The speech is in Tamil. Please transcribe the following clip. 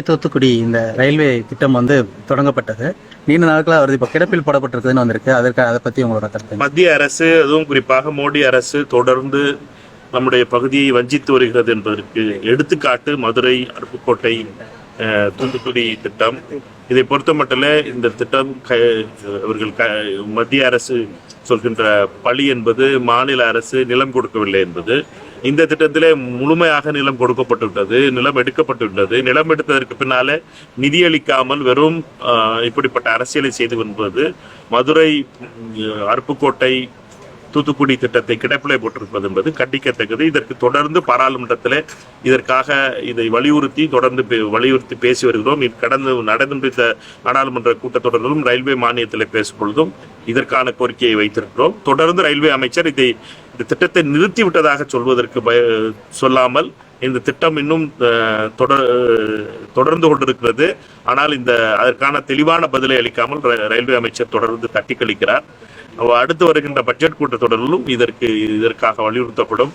தூத்துக்குடி இந்த ரயில்வே திட்டம் தொடங்கப்பட்டது. நீண்ட நாட்களாக வருது. இப்போ கிடப்பில் போடப்பட்டிருக்குதுன்னு வந்திருக்கு. அதை பற்றி உங்களோட கருத்து? மத்திய அரசு, அதுவும் குறிப்பாக மோடி அரசு தொடர்ந்து நம்முடைய பகுதியை வஞ்சித்து வருகிறது என்பதற்கு எடுத்துக்காட்டு மதுரை, அருப்புக்கோட்டை, தூத்துக்குடி திட்டம். இதை பொறுத்த மட்டும் இந்த திட்டம் அவர்கள் மத்திய அரசு சொல்கின்ற பழி என்பது மாநில அரசு நிலம் கொடுக்கவில்லை என்பது. இந்த திட்டத்திலே முழுமையாக நிலம் கொடுக்கப்பட்டுவிட்டது, நிலம் எடுக்கப்பட்டுவிட்டது. நிலம் எடுத்ததற்கு பின்னாலே நிதியளிக்காமல் வெறும் இப்படிப்பட்ட அரசியலை செய்து வருவது மதுரை, அருப்புக்கோட்டை, தூத்துக்குடி திட்டத்தை கிடப்பிலை போட்டிருப்பது என்பது கண்டிக்கத்தக்கது. இதற்கு தொடர்ந்து பாராளுமன்றத்தில் இதற்காக இதை வலியுறுத்தி பேசி வருகிறோம். நடந்த நாடாளுமன்ற கூட்டத்தொடரிலும் ரயில்வே மானியத்தில் பேசும் பொழுதும் இதற்கான கோரிக்கையை வைத்திருக்கிறோம். தொடர்ந்து ரயில்வே அமைச்சர் இந்த திட்டத்தை நிறுத்திவிட்டதாக சொல்லாமல் இந்த திட்டம் இன்னும் தொடர்ந்து கொண்டிருக்கிறது. ஆனால் அதற்கான தெளிவான பதிலை அளிக்காமல் ரயில்வே அமைச்சர் தொடர்ந்து தட்டி கழிக்கிறார். அடுத்து வருகின்ற பட்ஜெட் கூட்டத்தொடரிலும் இதற்காக வலியுறுத்தப்படும்.